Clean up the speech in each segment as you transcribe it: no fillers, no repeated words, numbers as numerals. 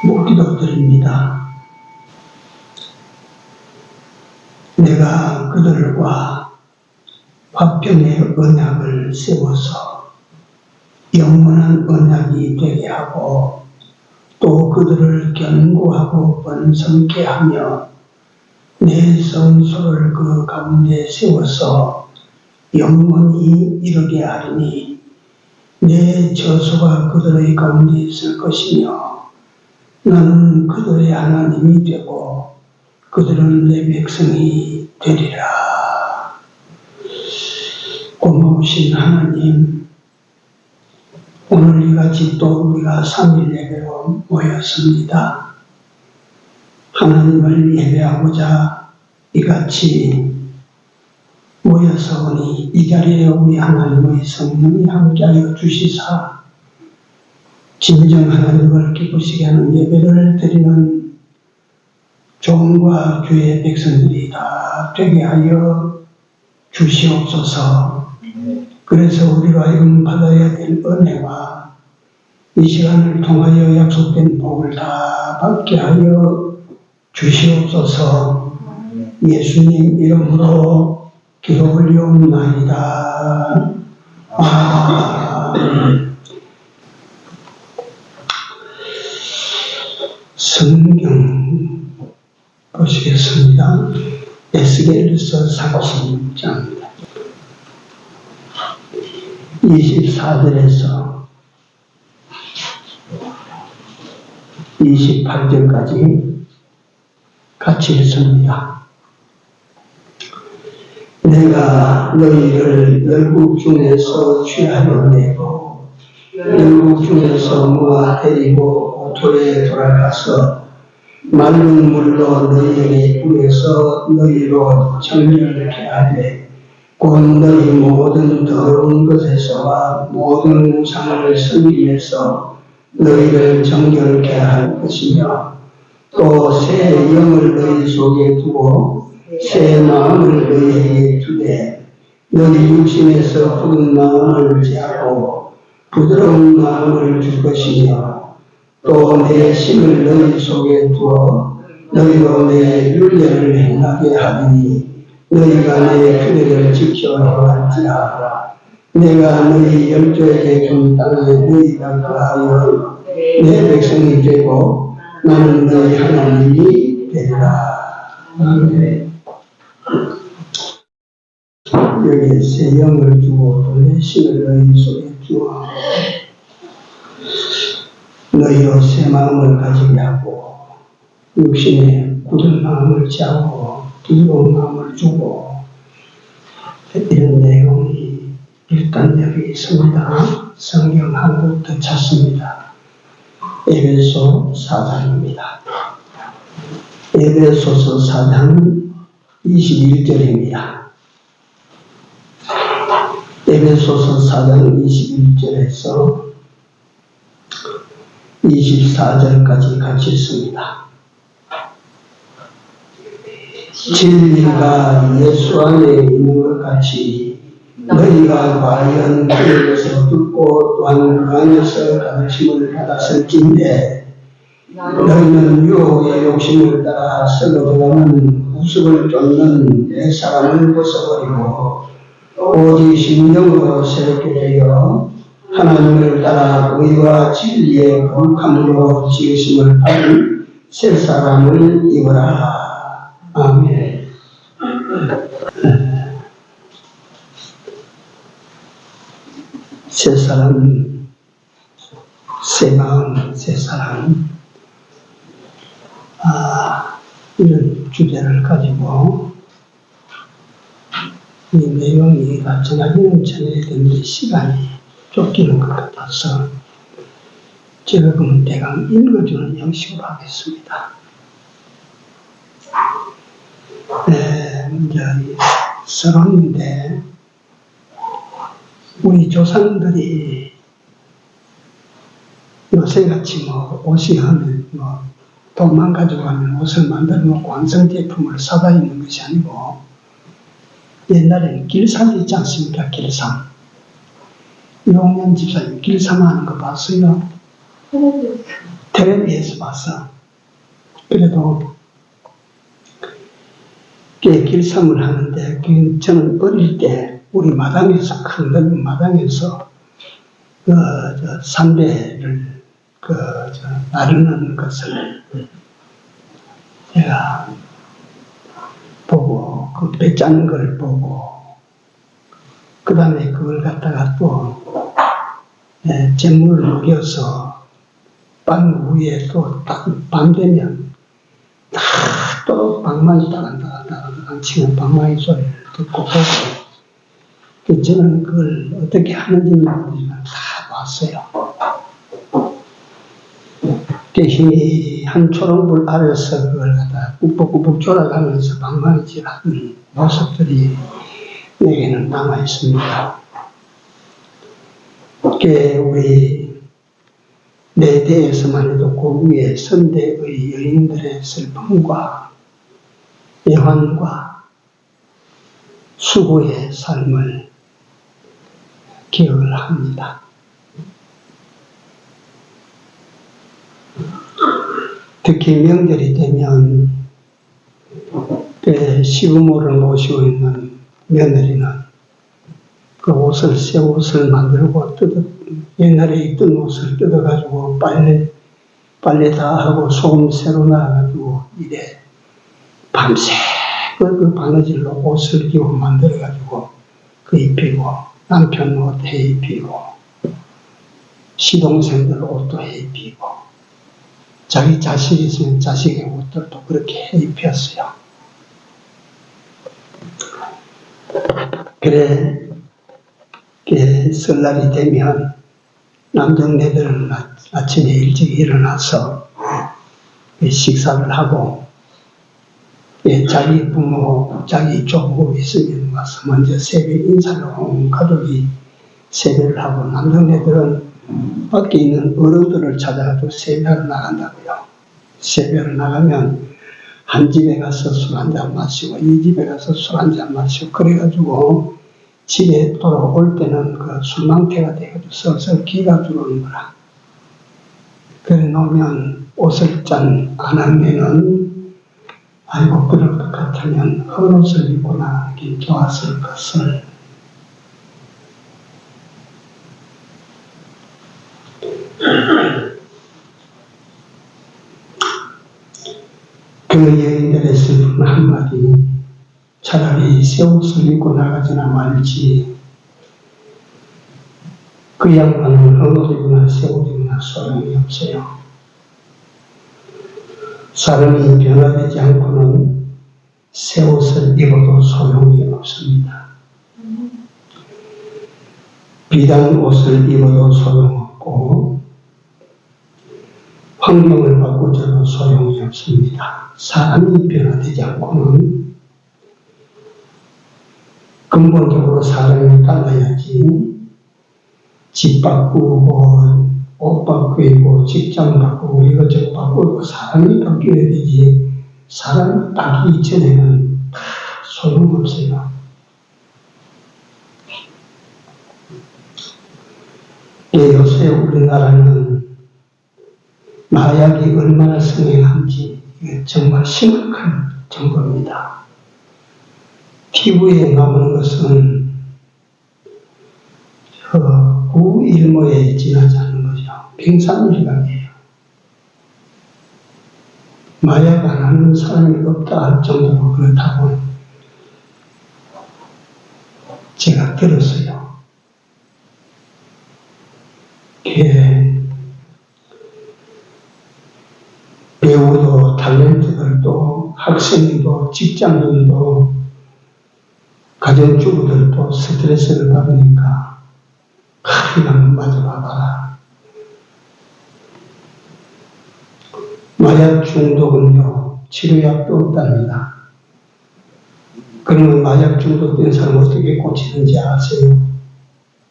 묵기도 드립니다. 내가 그들과 화평의 언약을 세워서 영원한 언약이 되게 하고 또 그들을 견고하고 번성케 하며 내 성소를 그 가운데 세워서 영원히 이르게 하리니 내 저소가 그들의 가운데 있을 것이며 나는 그들의 하나님이 되고 그들은 내 백성이 되리라. 고마우신 하나님, 오늘 이같이 또 우리가 3일 예배로 모였습니다. 하나님을 예배하고자 이같이 모여서 오니 이 자리에 우리 하나님의 성령이 함께하여 주시사 진정 하나님을 기쁘시게 하는 예배를 드리는 종과 주의 백성들이 다 되게 하여 주시옵소서. 그래서 우리가 하여금 받아야 될 은혜와 이 시간을 통하여 약속된 복을 다 받게 하여 주시옵소서. 예수님 이름으로 기도 올리옵나이다. 아멘. 성경 보시겠습니다. 에스겔서 30장입니다. 24절에서 28절까지 같이 읽습니다. 내가 너희를 열국 중에서 취하여 내고 열국 중에서 모아 데리고 오토에 돌아가서 맑은 물로 너희에게 부어서 너희로 정결케 하되 곧 너희 모든 더러운 것에서와 모든 우상을 섬김에서 너희를 정결케 할 것이며 또 새 영을 너희 속에 두고 새 마음을 너희에게 주되 너희 육신에서 푸른 마음을 제하고 부드러운 마음을 줄 것이며 또 내 심을 너희 속에 두어 너희로 내 율례를 행하게 하리니 너희가 내 규례를 지켜 행할지라. 내가 너희 열조에게 준 땅에 너희가 거하여 내 백성이 되고 나는 너희 하나님이 되리라. 아멘. 여기 새 영을 주고 또 내 심을 너희 속에 주어 너희로 새 마음을 가지게 하고 육신에 굳은 마음을 제하고 부드러운 마음을 주고 이런 내용이 일단 여기 있습니다. 성경 한 국 더 찾습니다. 에베소 4장입니다. 에베소서 4장 21절입니다. 에베소서 4장 21절에서 24절까지 같이 있습니다. 진리가 예수 안에 있는 것 같이 너희가 과연 그에게서 듣고 또한 그 안에서 가르침을 받았을진데 너희는 유혹의 욕심을 따라 썩어들어가는 우습을 쫓는 내 사람을 벗어버리고 오직 심령으로 새롭게 되어 하나님을 따라 의와 진리의 거룩함으로 지으심을 받은 새 사람을 입어라. 아멘. 새 사람, 새 마음, 새 사람. 이런 주제를 가지고 이 내용이 전하기는 전해야 되는데 시간이 쫓기는 것 같아서 제가 그럼 대강 읽어주는 형식으로 하겠습니다. 이제 서론인데 우리 조상들이 요새같이 옷이 하면 돈만 가져가면 옷을 만들어 놓고 완성 제품을 사다 있는 것이 아니고 옛날에는 길상 있지 않습니까? 길상. 이홍년 집사님 길삼하는 거 봤어요? 텔레비에서 봤어. 그래도 길삼을 하는데 저는 어릴 때 우리 마당에서 큰 넓은 마당에서 삼배를 나르는 것을 제가 보고 배 짜는 걸 보고 그 다음에 그걸 갖다가 또 잿물을 녹여서 빵 위에 또 딱 밤 되면 또 방망이 따간따간따간 치는 방망이 소리를 듣고 보고 저는 그걸 어떻게 하는지는 모르지만 다 봤어요. 한 초롱불 아래서 그걸 갖다 꾹꾹꾹 졸아가면서 방망이질 하는 모습들이 내게는 남아 있습니다. 우리 내 대에서만 해도 그 위에 선대의 여인들의 슬픔과 애환과 수고의 삶을 기억을 합니다. 특히 명절이 되면 시부모를 모시고 있는 며느리는 그 옷을, 새 옷을 만들고 옛날에 입던 옷을 뜯어가지고 빨래 다 하고 소금 새로 놔가지고 이래 밤새 그 바느질로 옷을 끼고 만들어가지고 그 입히고 남편 옷 해 입히고 시동생들 옷도 해 입히고 자기 자식이 있으면 자식의 옷들도 그렇게 해 입혔어요. 그래 설날이 되면 남정네들은 아침에 일찍 일어나서 식사를 하고 자기 부모, 자기 조부 있으면 와서 먼저 세배 인사를 온 가족이 세배를 하고 남정네들은 밖에 있는 어른들을 찾아가지고 세배를 나간다고요. 세배를 나가면 한 집에 가서 술 한잔 마시고 이 집에 가서 술 한잔 마시고 그래가지고 집에 돌아올 때는 그 술망태가 돼가지고 슬슬 기가 들어오는 거라. 그래 놓으면 옷을 짠 안 하면은 아이고 그럴 것 같으면 헛옷을 입고 나가기 좋았을 것을. 그 여인들의 슬픈 한마디 차라리 새 옷을 입고 나가지나 말지 그 양반은 헛옷이구나 새 옷이구나 소용이 없어요. 사람이 변화되지 않고는 새 옷을 입어도 소용이 없습니다. 비단 옷을 입어도 소용없고 환경을 바꾸자도 소용이 없습니다. 사람이 변화되지 않고는 근본적으로 사람이 달라야지 집 바꾸고 옷 바꾸고 직장 바꾸고 이것저것 바꾸고 사람이 바뀌어야 되지 사람이 바뀌기 전에는 다 소용없어요. 요새 우리나라는 마약이 얼마나 성행한지 정말 심각한 정보입니다. TV에 나오는 것은 구일모에 지나지 않는 거죠. 평산일각이에요. 마약 안 하는 사람이 없다 할 정도로 그렇다고 제가 들었어요. 배우도 탤런트들도 학생도 직장인도 가정주부들도 스트레스를 받으니까 이거 한번 맞아봐봐라. 마약 중독은요 치료약도 없답니다. 그러면 마약 중독된 사람 어떻게 고치는지 아세요?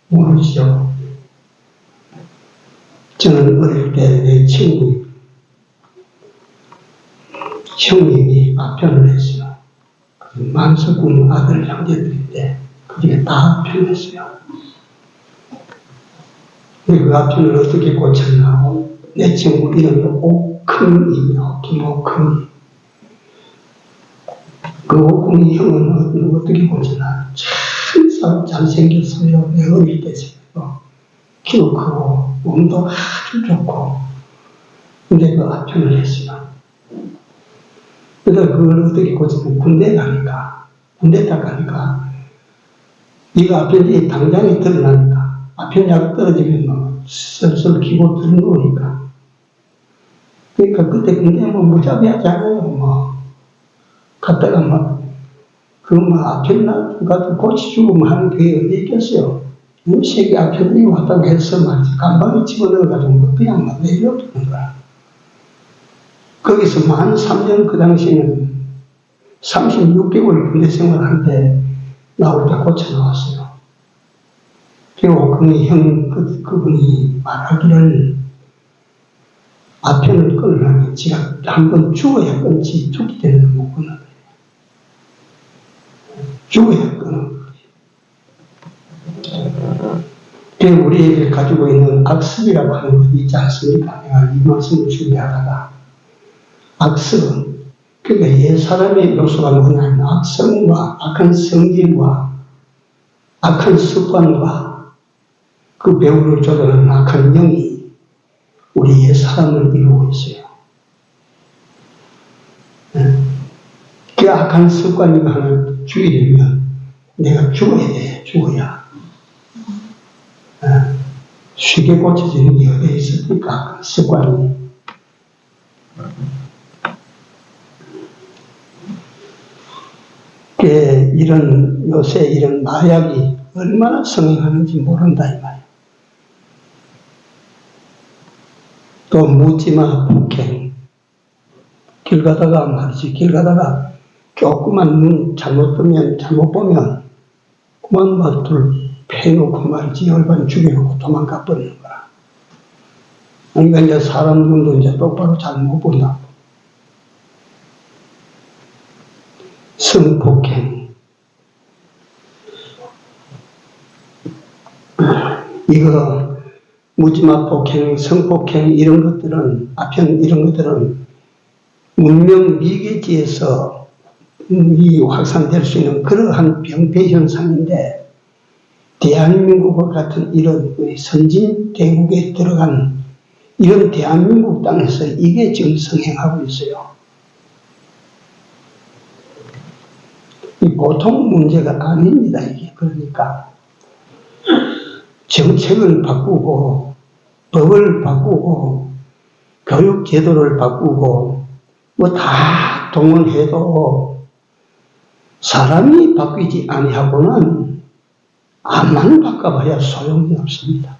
모르시죠? 저는 어릴 때 내 친구 형님이 합편을 했어요. 만석군 아들 형제들인데 그 중에 다 합편했어요. 그 아편을 어떻게 고쳤나고, 내 친구 이름이 옥흥이며, 김옥흥이. 그 옥흥이 형은 어떻게 고쳤나? 참 잘생겼어요. 내 어릴 때 키도 크고, 몸도 아주 좋고. 근데 그 아편을 했어요. 그래서 그걸 어떻게 고치면 군대 가니까, 군대 딱 가니까, 이거 아편이 당장에 드러나니까, 아편약 떨어지면 뭐, 슬슬 기고 들어오니까. 그러니까 그때 군대 뭐 무자비 하지 않아요. 뭐, 갔다가 막, 아편 가서 고치주고 하는 게 어디 있겠어요. 세계 아편이 왔다고 해서 말이지, 간방에 집어넣어가지고 뭐 그냥 막 내려두는 거야. 거기서 만 3년 그 당시에는 36개월 군대 생활하는데 나올 때 고쳐 나왔어요. 그리고 그분이 말하기를 아편을 끊으려면 지가 한번 죽어야 끊지 죽기 때문에 못 끊는 거예요. 죽어야 끊는 거예요. 우리에게 가지고 있는 악습이라고 하는 것이 있지 않습니까? 내가 이 말씀을 준비하다가 악습은, 그러니까 옛 사람의 요소가 뭐냐면 악성과 악한 성질과 악한 습관과 그 배후를 조절하는 악한 영이 우리 옛 사람을 이루고 있어요. 그 악한 습관이 하나 죽이려면 내가 죽어야 돼, 죽어야. 쉽게 고쳐지는 게 어디에 있습니까? 습관이. 요새 이런 마약이 얼마나 성행하는지 모른다, 이 말이에요. 또 묻지마 폭행. 길 가다가 말이지, 길 가다가 조그만 눈 잘못 보면 그만 말들 패놓고 말이지, 열반 죽여놓고 도망가 버리는 거야. 그러니까 이제 사람 눈도 이제 똑바로 잘 못 본다. 성폭행. 이거, 묻지마 폭행, 성폭행, 이런 것들은, 아편 이런 것들은 문명 미개지에서 확산될 수 있는 그러한 병폐 현상인데, 대한민국과 같은 이런 선진 대국에 들어간 이런 대한민국 땅에서 이게 지금 성행하고 있어요. 보통 문제가 아닙니다, 이게. 그러니까 정책을 바꾸고 법을 바꾸고 교육 제도를 바꾸고 뭐 다 동원해도 사람이 바뀌지 아니하고는 암만 바꿔봐야 소용이 없습니다.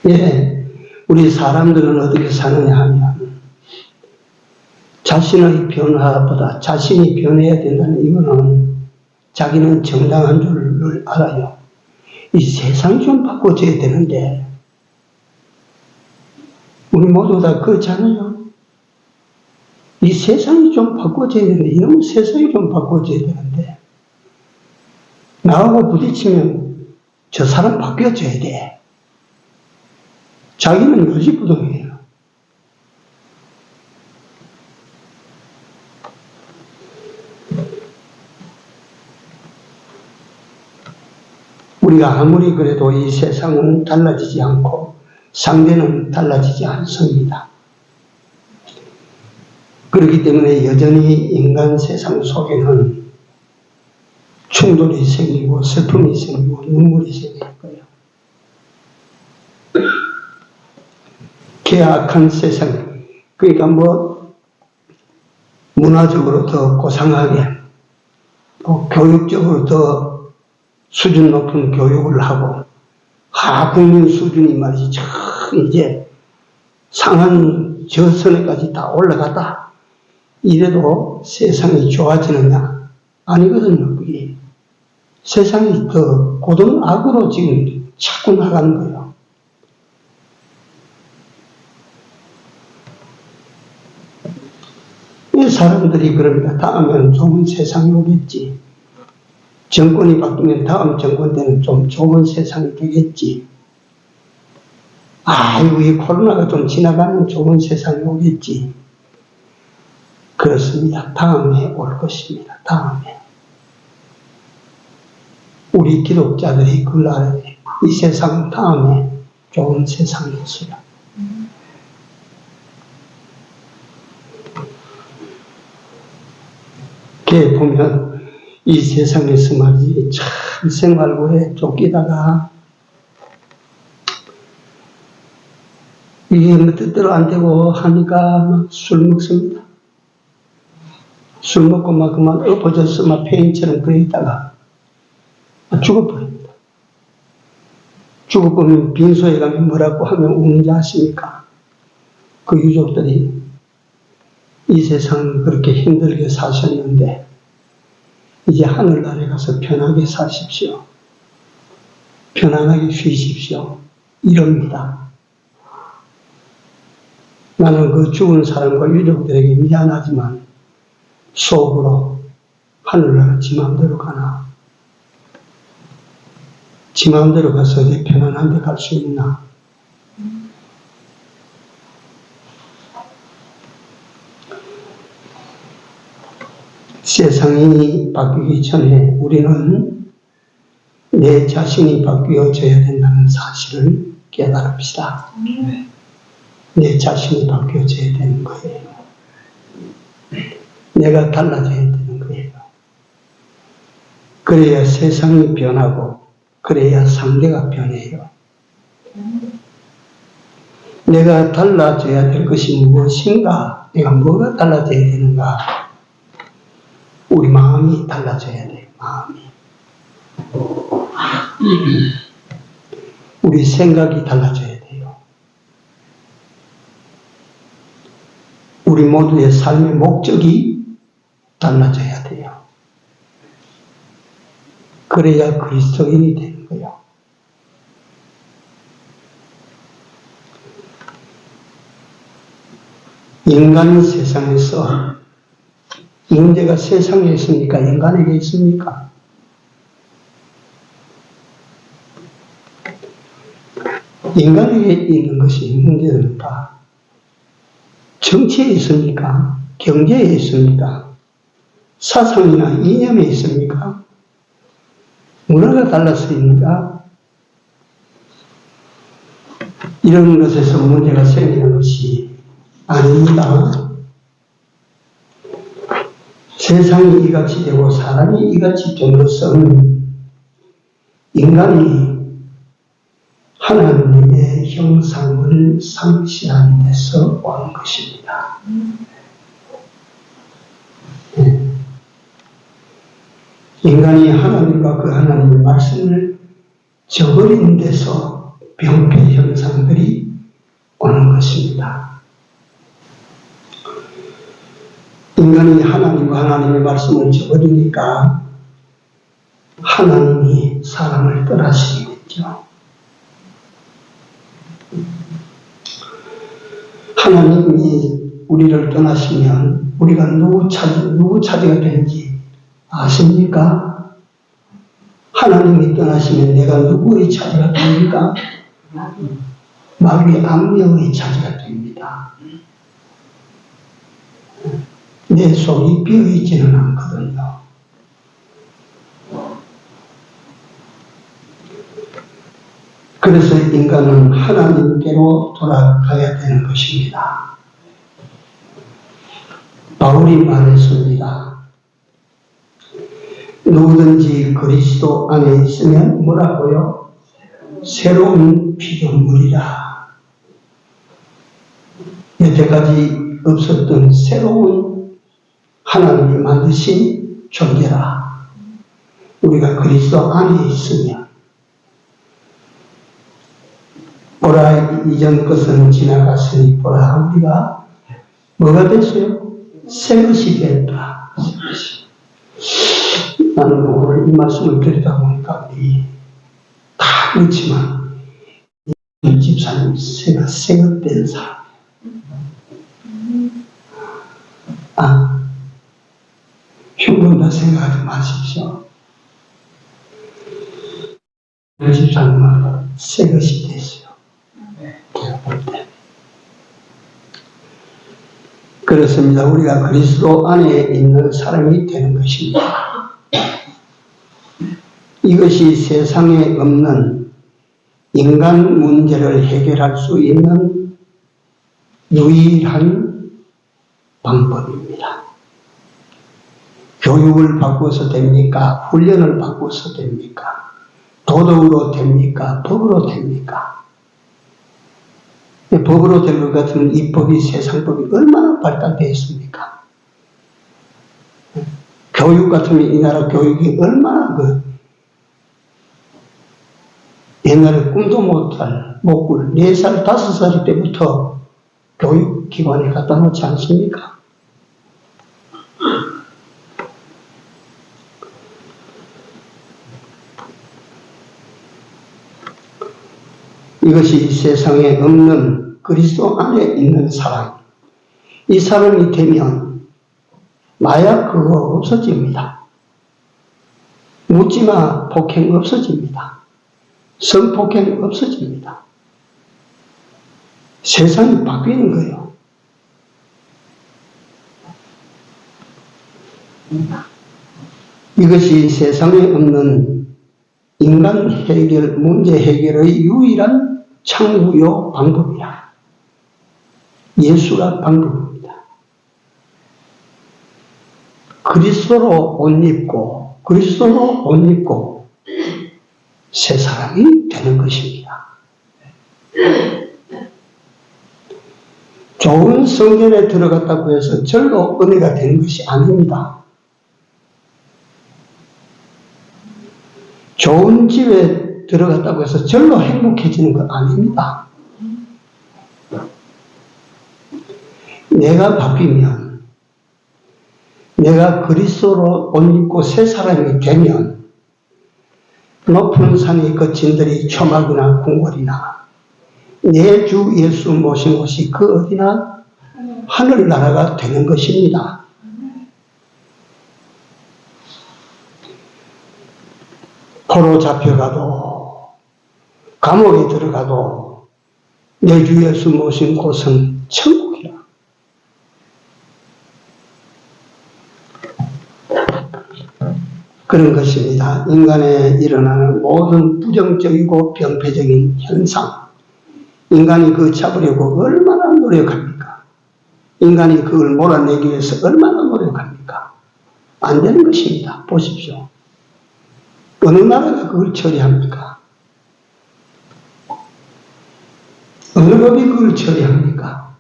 예, 우리 사람들은 어떻게 사느냐 하면 자신의 변화보다 자신이 변해야 된다는 이거는 자기는 정당한 줄을 알아요. 이 세상이 좀 바꿔줘야 되는데 우리 모두 다 그렇잖아요. 이 세상이 좀 바꿔줘야 되는데 이놈 세상이 좀 바꿔줘야 되는데 나하고 부딪히면 저 사람 바뀌어줘야 돼. 자기는 요지부동이에요. 우리가 아무리 그래도 이 세상은 달라지지 않고 상대는 달라지지 않습니다. 그렇기 때문에 여전히 인간 세상 속에는 충돌이 생기고 슬픔이 생기고 눈물이 생길 거예요. 계약한 세상, 그러니까 문화적으로 더 고상하게 또 교육적으로 더 수준 높은 교육을 하고 하국민 수준이 말이지 이제 상한 저선에까지 다 올라갔다. 이래도 세상이 좋아지느냐? 아니거든요. 그게 세상이 더 고등악으로 지금 자꾸 나가는 거예요. 사람들이 그럽니다. 다음에는 좋은 세상이 오겠지. 정권이 바뀌면 다음 정권 때는 좀 좋은 세상이 되겠지. 아이고, 이 코로나가 좀 지나가면 좋은 세상이 오겠지. 그렇습니다. 다음에 올 것입니다. 다음에. 우리 기독자들이 그걸 알아야 돼요. 이 세상은 다음에 좋은 세상이 있어요. 이렇게 보면 이 세상에서 말이지 참 생활고에 쫓기다가 이게 뭐 뜻대로 안 되고 하니까 막 술 먹습니다. 술 먹고 막 그만 엎어져서 막 폐인처럼 그래 있다가 죽어버립니다. 죽어버리면 빈소에 가면 뭐라고 하면 우는지 아십니까? 그 유족들이 이 세상 그렇게 힘들게 사셨는데 이제 하늘나라에 가서 편하게 사십시오. 편안하게 쉬십시오. 이럽니다. 나는 그 죽은 사람과 유족들에게 미안하지만 속으로 하늘나라 지 마음대로 가나? 지 마음대로 가서 어디 편안한 데 갈 수 있나? 세상이 바뀌기 전에 우리는 내 자신이 바뀌어져야 된다는 사실을 깨달읍시다. 내 자신이 바뀌어져야 되는 거예요. 내가 달라져야 되는 거예요. 그래야 세상이 변하고 그래야 상대가 변해요. 내가 달라져야 될 것이 무엇인가? 내가 뭐가 달라져야 되는가? 우리 마음이 달라져야 돼요. 마음이. 우리 생각이 달라져야 돼요. 우리 모두의 삶의 목적이 달라져야 돼요. 그래야 그리스도인이 되는 거예요. 인간 세상에서 문제가 세상에 있습니까? 인간에게 있습니까? 인간에게 있는 것이 문제입니까? 정치에 있습니까? 경제에 있습니까? 사상이나 이념에 있습니까? 문화가 달랐습니까? 이런 것에서 문제가 생기는 것이 아닙니다. 세상이 이같이 되고 사람이 이같이 된 것은 인간이 하나님의 형상을 상실한 데서 온 것입니다. 네. 인간이 하나님과 그 하나님의 말씀을 저버린 데서 병폐 현상들이 오는 것입니다. 인간이 하나님과 하나님의 말씀을 저버리니까 하나님이 사람을 떠나시게 됐죠. 하나님이 우리를 떠나시면 우리가 누구 차지가 되는지 아십니까? 하나님이 떠나시면 내가 누구의 차지가 됩니까? 마귀의 악령의 차지가 됩니다. 내 속이 비어있지는 않거든요. 그래서 인간은 하나님께로 돌아가야 되는 것입니다. 바울이 말했습니다. 누구든지 그리스도 안에 있으면 뭐라고요? 새로운 피조물이라. 여태까지 없었던 새로운 하나님이 만드신 존재라. 우리가 그리스도 안에 있으면 보라 이전 것은 지나갔으니 보라 우리가 뭐가 됐어요? 새 것이 됐다. 나는 오늘 이 말씀을 드리다 보니까 우리 다 그렇지만 이 집사님 새가 된 사람. 죽는다 생각하지 마십시오. 13만 새 것이 됐어요. 제가 볼 때. 그렇습니다. 우리가 그리스도 안에 있는 사람이 되는 것입니다. 이것이 세상에 없는 인간 문제를 해결할 수 있는 유일한 방법입니다. 교육을 바꿔서 됩니까? 훈련을 바꿔서 됩니까? 도덕으로 됩니까? 법으로 됩니까? 법으로 될 것 같으면 이 법이 세상법이 얼마나 발달되어 있습니까? 교육 같으면 이 나라 교육이 얼마나 옛날에 꿈도 못 꿀 4살, 5살 때부터 교육기관에 갖다 놓지 않습니까? 이것이 세상에 없는 그리스도 안에 있는 사람. 이 사람이 되면 마약 그거 없어집니다. 묻지마 폭행 없어집니다. 성폭행 없어집니다. 세상이 바뀌는 거예요. 이것이 세상에 없는 인간 해결, 문제 해결의 유일한 창구요 방법이야. 예수가 방법입니다. 그리스도로 옷 입고, 그리스도로 옷 입고 새 사람이 되는 것입니다. 좋은 성전에 들어갔다고 해서 절로 은혜가 되는 것이 아닙니다. 좋은 집에 들어갔다고 해서 절로 행복해지는 것 아닙니다. 내가 바뀌면, 내가 그리스도로 옷 입고 새 사람이 되면 높은 산이 거친들이 초막이나 궁궐이나 내 주 예수 모신 곳이 그 어디나 하늘나라가 되는 것입니다. 포로 잡혀가도 감옥에 들어가도 내 주 예수 모신 곳은 천국이라. 그런 것입니다. 인간에 일어나는 모든 부정적이고 병폐적인 현상, 인간이 그거 잡으려고 얼마나 노력합니까? 인간이 그걸 몰아내기 위해서 얼마나 노력합니까? 안 되는 것입니다. 보십시오. 어느 나라가 그걸 처리합니까? 어느 법이 그걸 처리합니까?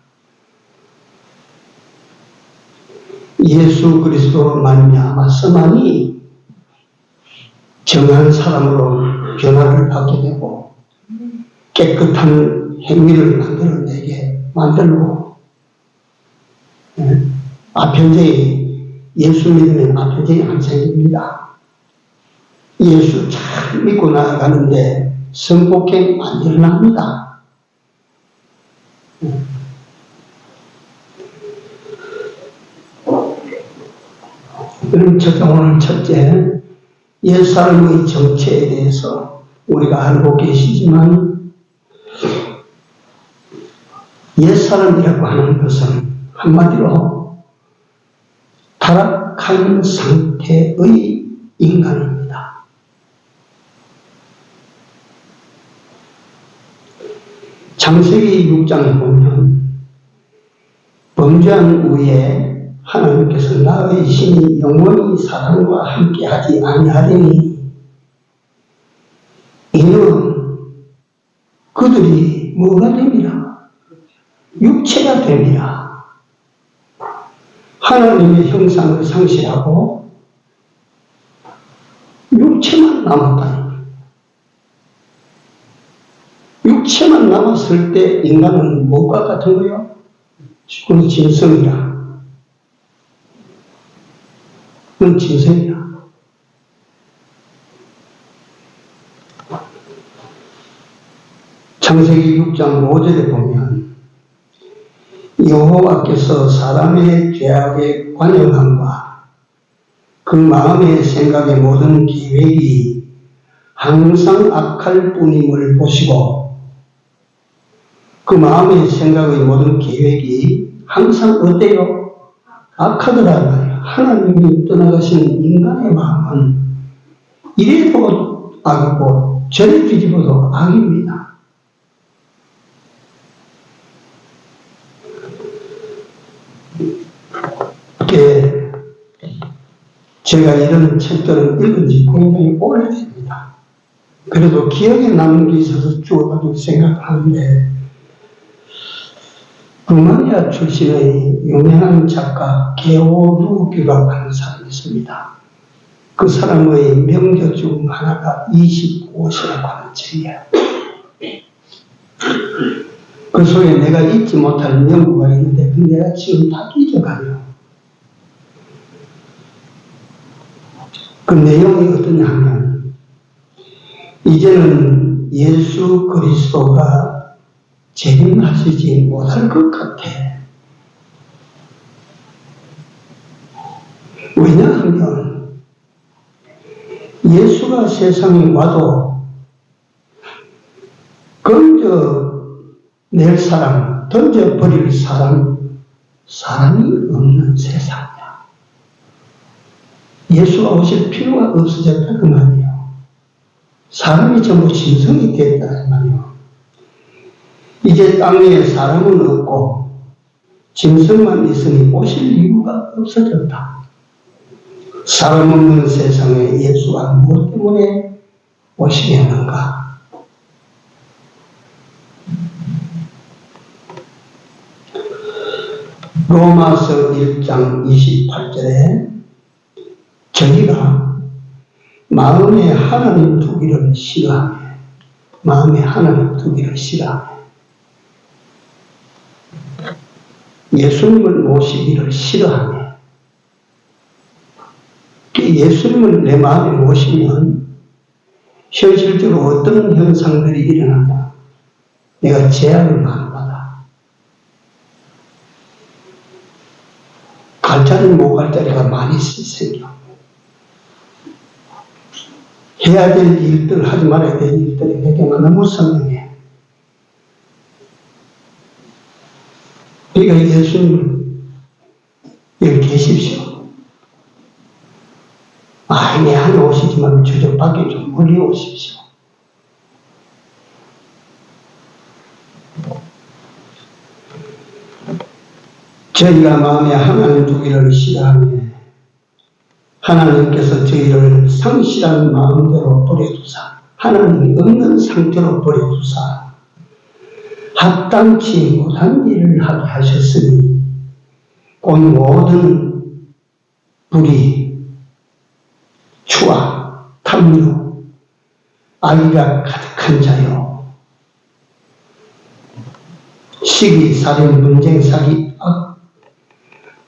예수 그리스도로 말미암아서만이 정한 사람으로 변화를 받게 되고 깨끗한 행위를 만들어내게 만들고, 아편제이, 예수 믿으면 아편제이 안 생깁니다. 예수 잘 믿고 나아가는데 성폭행 안 일어납니다. 그럼 오늘 첫째, 옛사람의 정체에 대해서 우리가 알고 계시지만, 옛사람이라고 하는 것은 한마디로 타락한 상태의 인간입니다. 창세기 6장에 보면 범죄한 후에 하나님께서 나의 신이 영원히 사람과 함께하지 아니하리니 이는 그들이 뭐가 됩니다. 육체가 됩니다. 하나님의 형상을 상실하고 육체만 남았다. 육체만 남았을 때 인간은 뭐가 같은 거예요? 그건 짐승이라. 그건 짐승이라. 창세기 6장 5절에 보면 여호와께서 사람의 죄악에 관영함과 그 마음의 생각의 모든 계획이 항상 악할 뿐임을 보시고 그 마음의 생각의 모든 계획이 항상 어때요? 악하더란 말이에요. 하나님이 떠나가신 인간의 마음은 이래도 악이고 저래 뒤집어도 악입니다. 제가 이런 책들을 읽은 지 굉장히 오래됩니다. 그래도 기억에 남는 게 있어서 주워가지고 생각하는데 루마니아 출신의 유명한 작가 게오르기라고 하는 사람이 있습니다. 그 사람의 명작 중 하나가 25시라고 하는 책이에요. 그 속에 내가 잊지 못할 명구가 있는데 내가 지금 다 잊어가요. 그 내용이 어떠냐 하면 이제는 예수 그리스도가 재림하시지 못할 것 같아. 왜냐하면 예수가 세상에 와도 건져낼 사람, 던져버릴 사람이 없는 세상이야. 예수가 오실 필요가 없어졌다 그 말이에요. 사람이 전부 짐승이 됐다 그 말이에요. 이제 땅 위에 사람은 없고 짐승만 있으니 오실 이유가 없어졌다. 사람 없는 세상에 예수가 무엇 때문에 오시겠는가? 로마서 1장 28절에 저희가 마음에 하나님 두기를 싫어하며 마음에 하나님 두기를 싫어하며 예수님을 모시기를 싫어하며 예수님을 내 마음에 모시면 현실적으로 어떤 현상들이 일어난다. 내가 제약을 많이 받아. 갈 자리 못 갈 자리가 많이 생겨. 해야 될 일들, 하지 말아야 될 일들이 내게만 너무 선명해. 그러니까 예수님을 여기 계십시오. 내 안에 오시지만 저쪽 밖에 좀 멀리 오십시오. 저희가 마음에 하나님 두기를 싫어하며 하나님께서 저희를 상실한 마음대로 버려두사 하나님이 없는 상태로 버려두사 합당치 못한 일을 하게 하셨으니 곧 모든 불의, 추악, 탐욕, 악의가 가득한 자요 시기, 살인, 분쟁, 사기,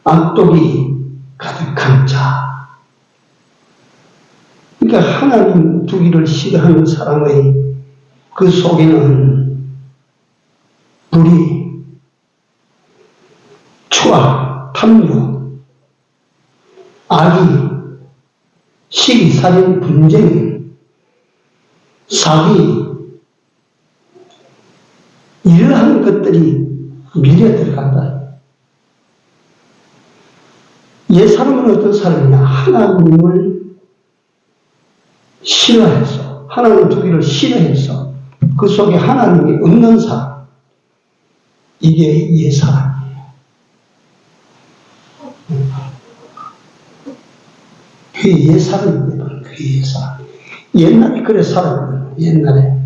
악독이 가득한 자. 그러니까 하나님 두기를 싫어하는 사람의 그 속에는 불의, 추악, 탐욕, 악의, 시기, 살인, 분쟁, 사기 이러한 것들이 밀려 들어간다. 옛 사람은 어떤 사람이냐? 하나님을 싫어해서 하나님 두기를 싫어해서 그 속에 하나님이 없는 사람, 이게 옛 사람이에요. 그게 옛 사람입니다. 그게 옛 사람. 옛날에 그래 살았거든요. 옛날에.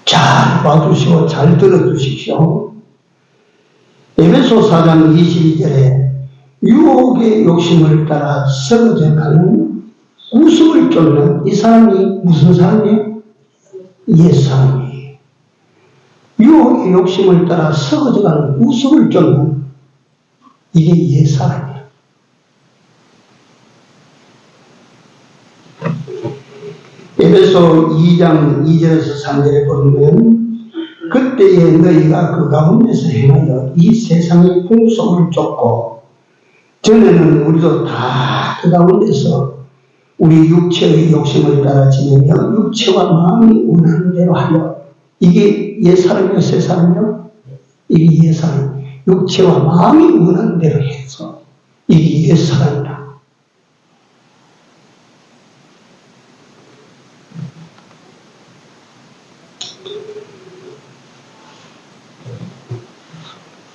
잘 봐주시고 잘 들어주십시오. 에베소 4장 22절에 유혹의 욕심을 따라 썩어져가는 우습을 쫓는 이 사람이 무슨 사람이에요? 옛사람이에요. 유혹의 욕심을 따라 썩어져가는 우습을 쫓는 이게 옛사람이에요. 에베소 2장 2절에서 3절에 보면 그때에 너희가 그 가운데서 행하여 이 세상의 풍속을 쫓고, 전에는 우리도 다 그 가운데서 우리 육체의 욕심을 따라 지내며 육체와 마음이 원하는 대로 하여, 이게 옛사람이요 새사람이요? 이게 옛사람. 육체와 마음이 원하는 대로 해서 이게 옛사람이다.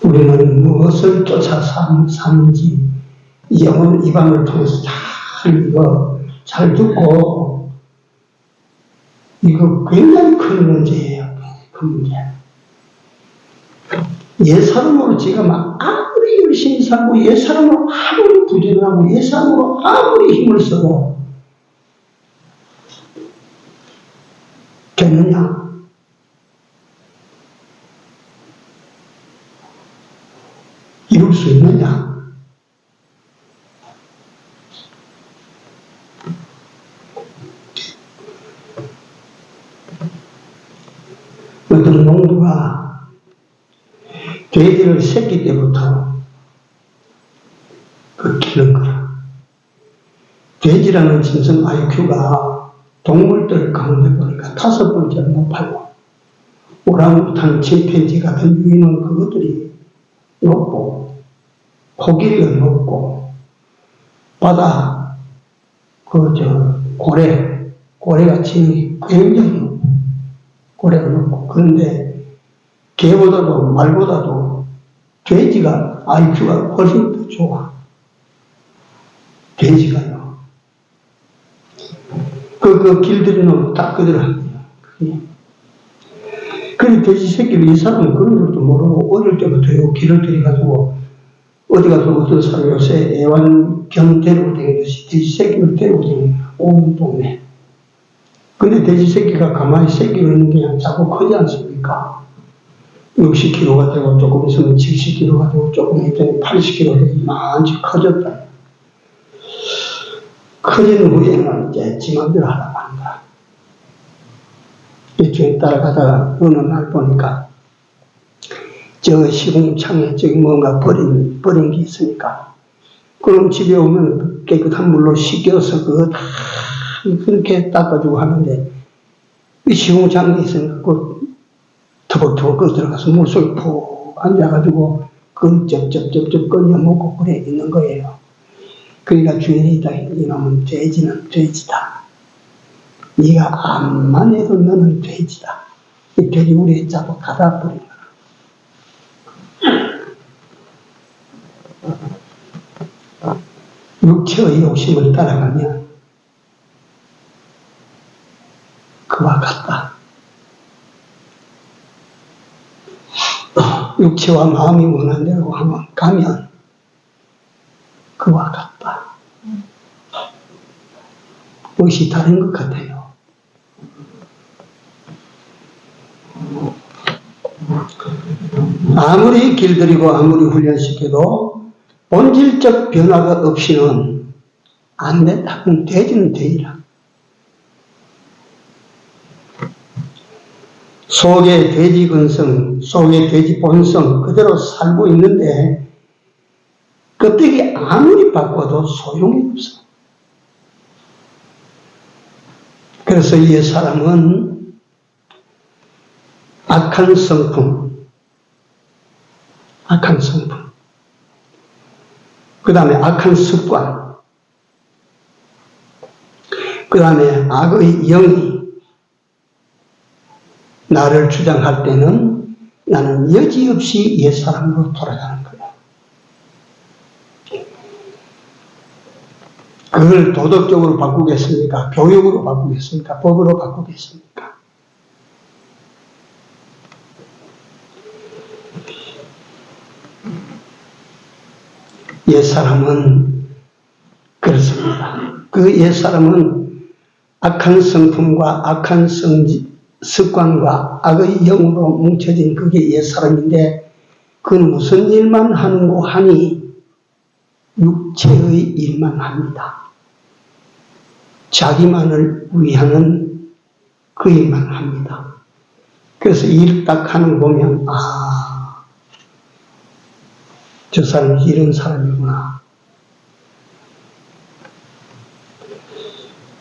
우리는 무엇을 쫓아 사는지 영혼 이방을 통해서 잘 듣고, 이거 굉장히 큰 문제예요. 큰 문제. 옛사람으로 지가 막 아무리 열심히 살고, 옛사람으로 아무리 부지런하고, 옛사람으로 아무리 힘을 써도 되느냐? 이룰 수 있느냐? 어떤 농부가 돼지를 새끼 때부터 기른 거라. 돼지라는 짐승 IQ가 동물들 가운데 보니까 5번째로 높아요. 오랑우탄, 침팬지 같은 유인원 그것들이 높고, 코끼리가 높고, 바다, 고래가 지능이 굉장히 높고, 고래가 높고, 그런데 개보다도 말보다도 돼지가 IQ가 훨씬 더 좋아. 돼지가요. 길들인 놈 딱 그대로 합니다. 그래, 돼지 새끼를 이 사람은 그런 것도 모르고 어릴 때부터 길을 들여가지고 어디 가서 어떤 사람이 요새 애완견 데리고 다니듯이 돼지 새끼를 데리고 다니는 온 동네. 근데 돼지 새끼가 가만히 새끼를 있는데 그냥 자꾸 크지 않습니까? 60kg가 되고 조금 있으면 70kg가 되고 조금 있으면 80kg 되고 많이 커졌다. 커진 후에는 이제 지맘대로 하라고 하는 거야. 이쪽에 따라가다가 어느 날 보니까 저 시궁창에 저기 뭔가 버린 게 있으니까, 그럼 집에 오면 깨끗한 물로 씻겨서 그거 다 그렇게 닦아주고 하는데, 이 시궁창에 있으니까 그 터벅터벅 그 들어가서 물속에 푹 앉아가지고 그 쩝쩝쩝쩝 끓여 먹고 그래 있는 거예요. 그러니까 주인이다. 이놈은 돼지는 돼지다. 네가 암만 해도 너는 돼지다. 이 돼지우리에 자꾸 가다 버린 거야. 육체의 욕심을 따라가면 그와 같다. 육체와 마음이 원하는 대로 가면 그와 같다. 무엇이 다른 것 같아요. 아무리 길들이고 아무리 훈련시켜도 본질적 변화가 없이는 안 된다. 그럼 돼지는 돼지라. 속의 돼지 근성, 속의 돼지 본성 그대로 살고 있는데 껍데기 아무리 바꿔도 소용이 없어. 그래서 이 사람은 악한 성품, 그 다음에 악한 습관, 그 다음에 악의 영이 나를 주장할 때는 나는 여지없이 옛사람으로 돌아가는 거야. 그걸 도덕적으로 바꾸겠습니까? 교육으로 바꾸겠습니까? 법으로 바꾸겠습니까? 옛사람은 그렇습니다. 그 옛사람은 악한 성품과 악한 습관과 악의 영으로 뭉쳐진 그게 옛사람인데, 그건 무슨 일만 하는고 하니 육체의 일만 합니다. 자기만을 위하는 그 일만 합니다. 그래서 일 딱 하는 거 보면, 저 사람이 이런 사람이구나.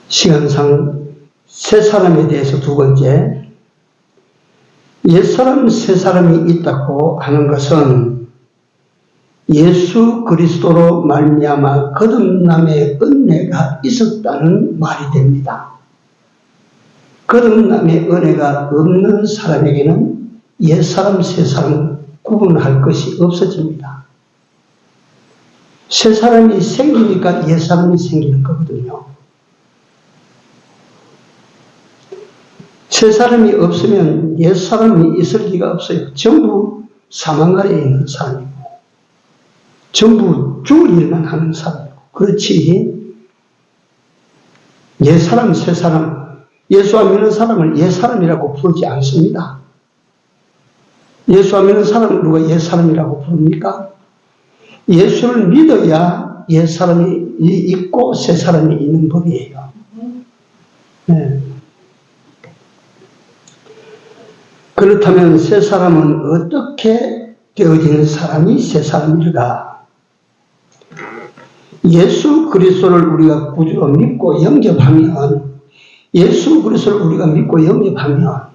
시간상 세 사람에 대해서 두 번째, 옛사람 세 사람이 있다고 하는 것은 예수 그리스도로 말미암아 거듭남의 은혜가 있었다는 말이 됩니다. 거듭남의 은혜가 없는 사람에게는 옛사람 세 사람 구분할 것이 없어집니다. 새 사람이 생기니까 옛사람이 생기는 거거든요. 새 사람이 없으면 옛사람이 있을 리가 없어요. 전부 사망 아래에 있는 사람이고, 전부 죽을 일만 하는 사람이고, 그렇지, 옛사람, 새 사람, 예수 안 믿는 사람을 옛사람이라고 부르지 않습니다. 예수 안 믿는 사람을 누가 옛사람이라고 부릅니까? 예수를 믿어야 옛사람이 있고 새 사람이 있는 법이에요. 네. 그렇다면 새 사람은 어떻게 되어지는 사람이 새 사람일까? 예수 그리스도를 우리가 구주로 믿고 영접하면, 예수 그리스도를 우리가 믿고 영접하면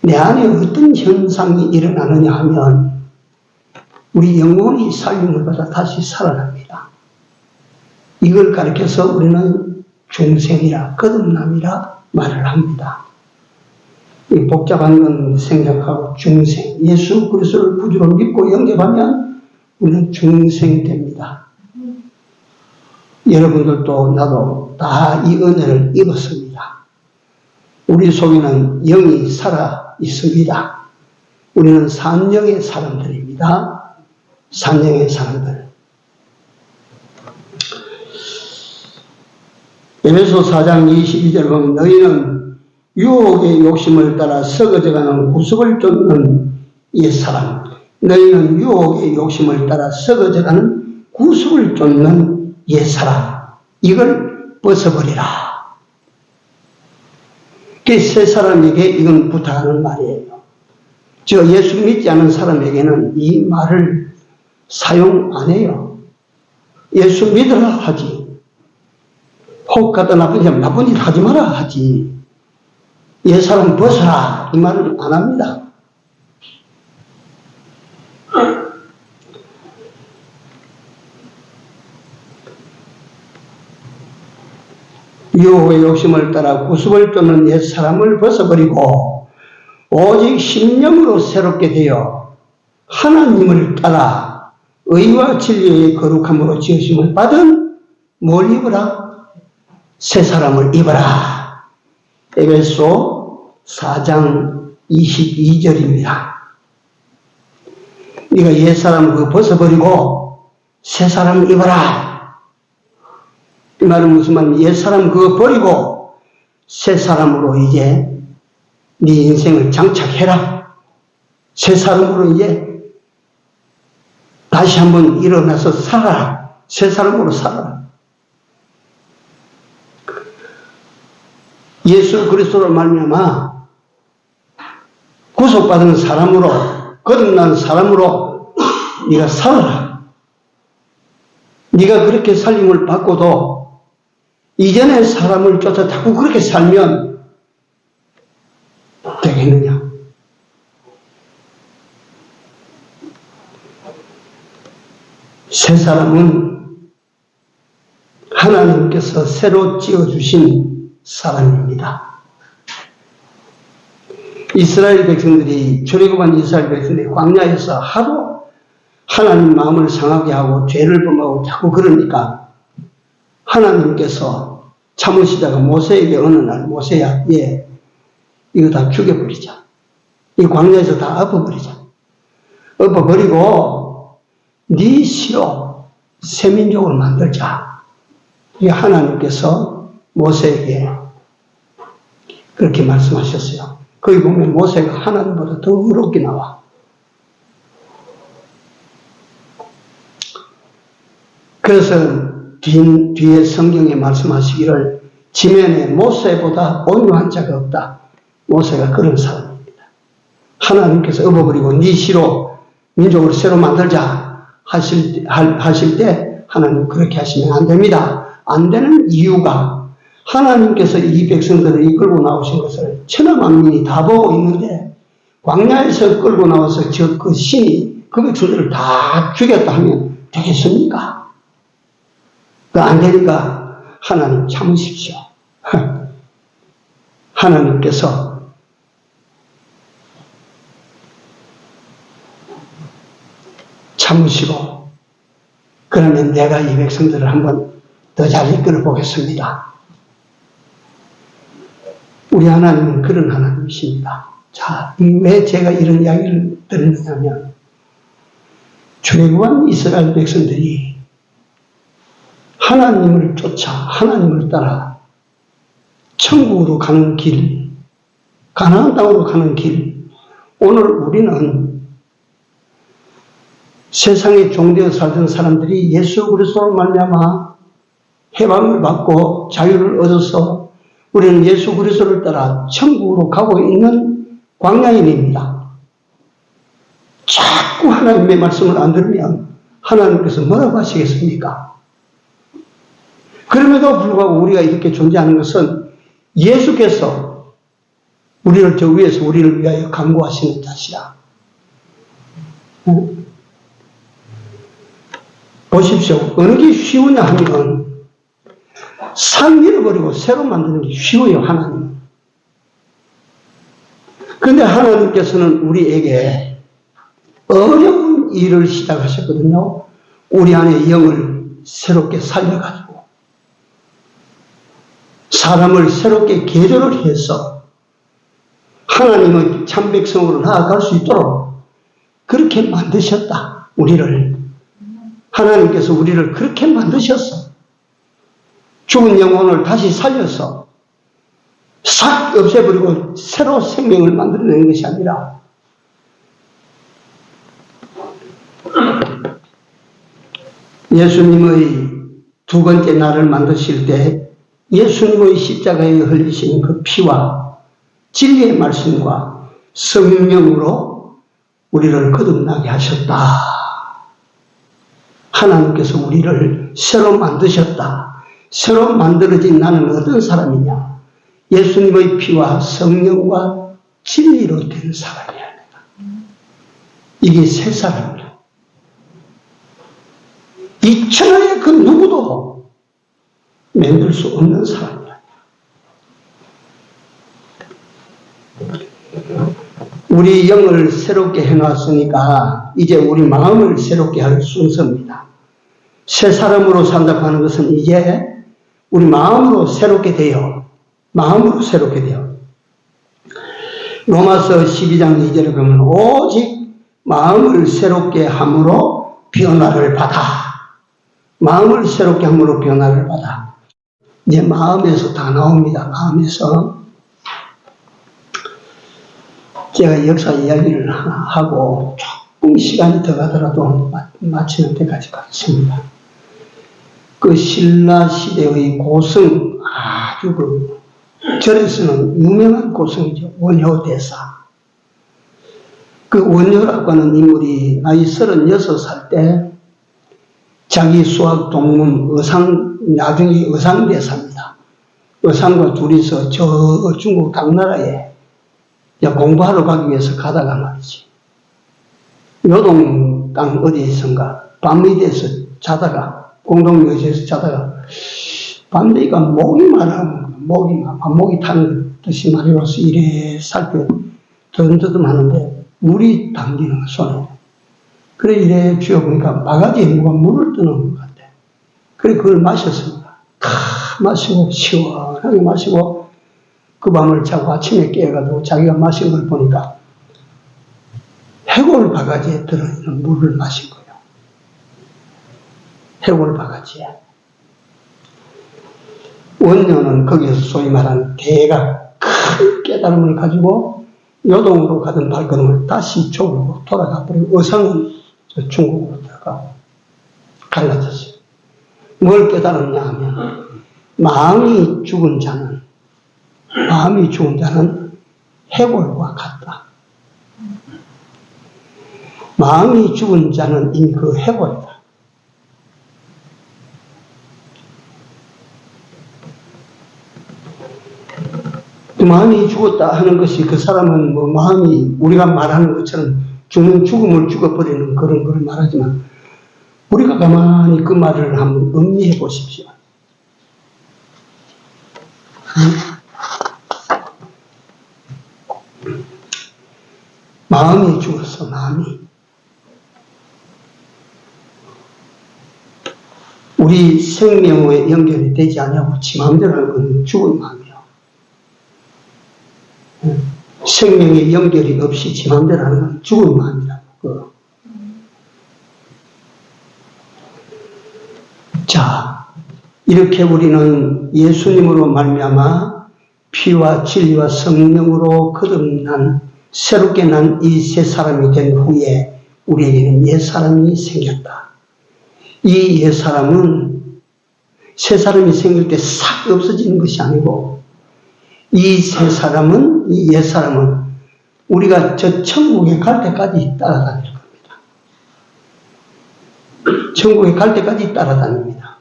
내 안에 어떤 현상이 일어나느냐 하면 우리 영혼이 살림을 받아 다시 살아납니다. 이걸 가리켜서 우리는 중생이라, 거듭남이라 말을 합니다. 이 복잡한 건 생략하고 중생, 예수 그리스도를 구주로 믿고 영접하면 우리는 중생이 됩니다. 여러분들도 나도 다 이 은혜를 입었습니다. 우리 속에는 영이 살아 있습니다. 우리는 산영의 사람들입니다. 산영의 사람들. 에베소 4장 22절 보면 너희는 유혹의 욕심을 따라 썩어져가는 구습을 쫓는 옛사람, 너희는 유혹의 욕심을 따라 썩어져가는 구습을 쫓는 옛사람, 이걸 벗어버리라. 그 새 사람에게 이건 부탁하는 말이에요. 저 예수 믿지 않은 사람에게는 이 말을 사용 안 해요. 예수 믿으라 하지. 혹 갖다 나쁜 일 하지 마라 하지. 옛사람 벗어라 이 말을 안 합니다. 유혹의 욕심을 따라 구습을 쫓는 옛사람을 벗어버리고 오직 신령으로 새롭게 되어 하나님을 따라 의와 진리의 거룩함으로 지으심을 받은 뭘 입어라? 새 사람을 입어라. 에베소 4장 22절입니다. 네가 옛사람 그거 벗어버리고 새 사람을 입어라. 이 말은 무슨 말이냐? 옛사람 그거 버리고 새 사람으로 이제 네 인생을 장착해라. 새 사람으로 이제 다시 한번 일어나서 살아라. 새 사람으로 살아라. 예수 그리스도로 말미암아 구속받은 사람으로, 거듭난 사람으로 네가 살아라. 네가 그렇게 살림을 받고도 이전의 사람을 쫓아 자꾸 그렇게 살면 되겠느냐? 새 사람은 하나님께서 새로 지어주신 사람입니다. 이스라엘 백성들이, 출애굽한 이스라엘 백성들이 광야에서 하도 하나님 마음을 상하게 하고 죄를 범하고 자꾸 그러니까 하나님께서 참으시다가 모세에게 어느 날, 모세야, 이거 다 죽여버리자. 이 광야에서 다 엎어버리자. 엎어버리고 네 시로 새민족을 만들자. 이 하나님께서 모세에게 그렇게 말씀하셨어요. 거기 보면 모세가 하나님보다 더 어렵게 나와. 그래서 뒤에 성경에 말씀하시기를 지면에 모세보다 온유한 자가 없다. 모세가 그런 사람입니다. 하나님께서 업어버리고 네 시로 민족을 새로 만들자 하실 때 하나님 그렇게 하시면 안 됩니다. 안 되는 이유가 하나님께서 이 백성들을 이끌고 나오신 것을 천하 만민이 다 보고 있는데 광야에서 끌고 나와서 그 신이 그 백성들을 다 죽였다 하면 되겠습니까? 안 되니까 하나님 참으십시오. 하나님께서 참으시고 그러면 내가 이 백성들을 한번 더 잘 이끌어 보겠습니다. 우리 하나님은 그런 하나님이십니다. 자, 왜 제가 이런 이야기를 드리느냐면 출애굽한 이스라엘 백성들이 하나님을 쫓아 하나님을 따라 천국으로 가는 길, 가나안 땅으로 가는 길, 오늘 우리는 세상에 종되어 살던 사람들이 예수 그리스도로 말미암아 해방을 받고 자유를 얻어서 우리는 예수 그리스도를 따라 천국으로 가고 있는 광야인입니다. 자꾸 하나님의 말씀을 안 들으면 하나님께서 뭐라고 하시겠습니까? 그럼에도 불구하고 우리가 이렇게 존재하는 것은 예수께서 우리를 저 위에서 우리를 위하여 간구하시는 자시라. 보십시오. 어느 게 쉬우냐 하면 산 잃어버리고 새로 만드는 게 쉬워요, 하나님은. 그런데 하나님께서는 우리에게 어려운 일을 시작하셨거든요. 우리 안에 영을 새롭게 살려가지고 사람을 새롭게 개조를 해서 하나님의 참 백성으로 나아갈 수 있도록 그렇게 만드셨다. 우리를. 하나님께서 우리를 그렇게 만드셨어. 죽은 영혼을 다시 살려서 싹 없애버리고 새로 생명을 만들어내는 것이 아니라 예수님의 두 번째 날을 만드실 때 예수님의 십자가에 흘리신 그 피와 진리의 말씀과 성령으로 우리를 거듭나게 하셨다. 하나님께서 우리를 새로 만드셨다. 새로 만들어진 나는 어떤 사람이냐? 예수님의 피와 성령과 진리로 된 사람이야. 이게 새 사람이야. 이 천하의 그 누구도 만들 수 없는 사람이야. 우리 영을 새롭게 해놨으니까 이제 우리 마음을 새롭게 할 순서입니다. 새 사람으로 산다고 하는 것은 이제 우리 마음으로 새롭게 돼요. 마음으로 새롭게 돼요. 로마서 12장 2절에 보면 오직 마음을 새롭게 함으로 변화를 받아. 마음을 새롭게 함으로 변화를 받아. 이제 마음에서 다 나옵니다. 마음에서. 제가 역사 이야기를 하고 조금 시간이 더 가더라도 마치는 데까지 가겠습니다. 그 신라 시대의 고성, 아주 그 절에서는 유명한 고성이죠. 원효대사. 그 원효라고 하는 인물이 나이 36살 때 자기 수학 동문 나중에 의상대사입니다. 의상과 둘이서 저 중국 당나라에 공부하러 가기 위해서 가다가 말이지. 요동 땅 어디에선가 밤미대에서 자다가 공동묘지에서 자다가 밤미가 목이 마르면 목이 타는 듯이 마려워서 이래 살펴 더듬더듬 하는데 물이 당기는 거 손에. 그래 이래 쥐어보니까 바가지에 누가 물을 뜨는 것 같아. 그래 그걸 마셨습니다. 마시고 시원하게 마시고 그 밤을 자고 아침에 깨어가지고 자기가 마신 걸 보니까 해골 바가지에 들어있는 물을 마신 거예요. 해골 바가지에. 원녀는 거기에서 소위 말하는 대가 큰 깨달음을 가지고 요동으로 가던 발걸음을 다시 쪽으로 돌아가 버리고 의상은 중국으로 들어가 갈라졌어요. 뭘 깨달았냐 하면 마음이 죽은 자는 해골과 같다. 마음이 죽은 자는 이미 그거 해버렸다. 마음이 죽었다 하는 것이 그 사람은 뭐 마음이 우리가 말하는 것처럼 죽음을 죽어버리는 그런 걸 말하지만 우리가 가만히 그 말을 한번 음미해 보십시오. 마음이 죽었어, 마음이. 우리 생명에 연결이 되지 않냐고 지 마음대로 하는 건 죽은 마음이에요. 생명에 연결이 없이 지 마음대로 하는 건 죽은 마음이라고. 자, 이렇게 우리는 예수님으로 말미암아 피와 진리와 성령으로 거듭난 새롭게 난 이 새 사람이 된 후에 우리에게는 옛 사람이 생겼다. 이 옛 사람은 새 사람이 생길 때 싹 없어지는 것이 아니고 이 새 사람은, 이 옛 사람은 우리가 저 천국에 갈 때까지 따라다닐 겁니다. 천국에 갈 때까지 따라다닙니다.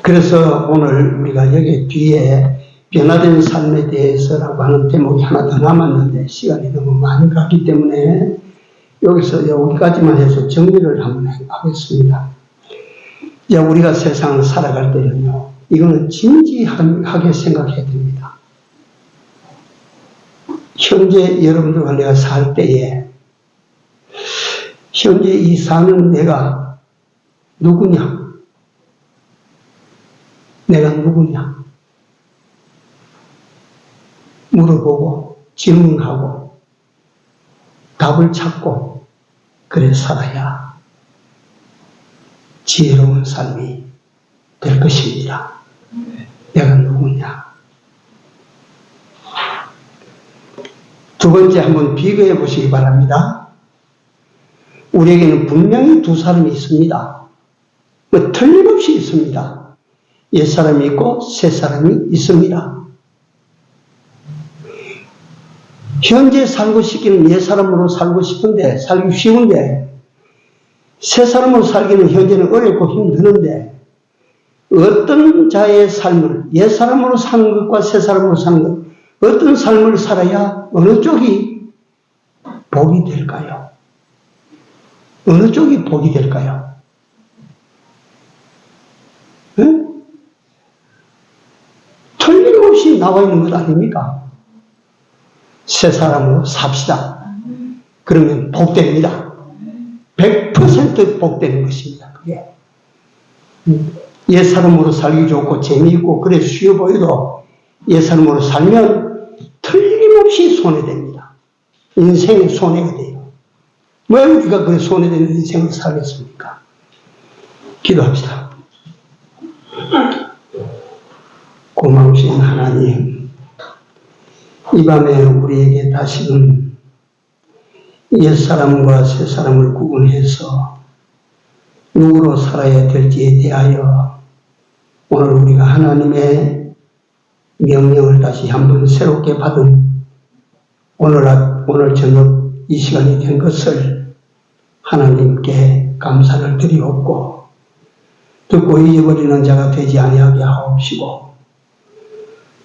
그래서 오늘 우리가 여기 뒤에 변화된 삶에 대해서라고 하는 대목이 하나 더 남았는데 시간이 너무 많이 갔기 때문에 여기서 여기까지만 해서 정리를 한번 하겠습니다. 이제 우리가 세상을 살아갈 때는요, 이거는 진지하게 생각해야 됩니다. 현재 여러분들과 내가 살 때에 현재 이 사는 내가 누구냐? 내가 누구냐? 물어보고 질문하고 답을 찾고 그래 살아야 지혜로운 삶이 될 것입니다. 내가 누구냐? 두 번째 한번 비교해 보시기 바랍니다. 우리에게는 분명히 두 사람이 있습니다. 뭐 틀림없이 있습니다. 옛 사람이 있고 새 사람이 있습니다. 현재 살고 싶기는 옛 사람으로 살고 싶은데, 살기 쉬운데, 새 사람으로 살기는 현재는 어렵고 힘드는데, 어떤 자의 삶을, 옛 사람으로 사는 것과 새 사람으로 사는 것, 어떤 삶을 살아야 어느 쪽이 복이 될까요? 어느 쪽이 복이 될까요? 네? 틀림없이 나와 있는 것 아닙니까? 새 사람으로 삽시다. 그러면 복됩니다. 100% 복되는 것입니다. 그게. 옛 사람으로 살기 좋고 재미있고 그래 쉬워 보여도 옛 사람으로 살면 틀림없이 손해됩니다. 인생에 손해가 돼요. 왜 우리가 그래 손해되는 인생을 살겠습니까? 기도합시다. 고마우신 하나님, 이 밤에 우리에게 다시금 옛 사람과 새 사람을 구분해서 누구로 살아야 될지에 대하여 오늘 우리가 하나님의 명령을 다시 한번 새롭게 받은 오늘 저녁 이 시간이 된 것을 하나님께 감사를 드리옵고 듣고 잊어버리는 자가 되지 아니하게 하옵시고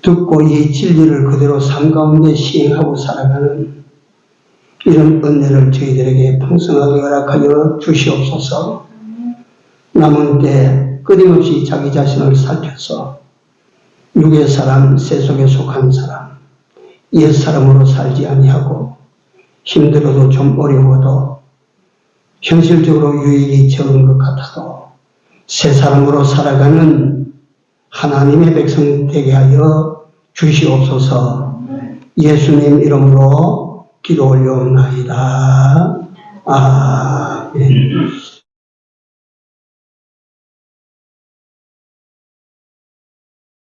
듣고 이 진리를 그대로 삶 가운데 시행하고 살아가는 이런 은혜를 저희들에게 풍성하게 허락하여 주시옵소서. 남은 때 끊임없이 자기 자신을 살펴서 육의 사람, 세속에 속한 사람, 옛 사람으로 살지 아니하고 힘들어도 좀 어려워도 현실적으로 유익이 적은 것 같아도 새 사람으로 살아가는 하나님의 백성 되게 하여 주시옵소서. 예수님 이름으로 기도 올려옵나이다. 아멘.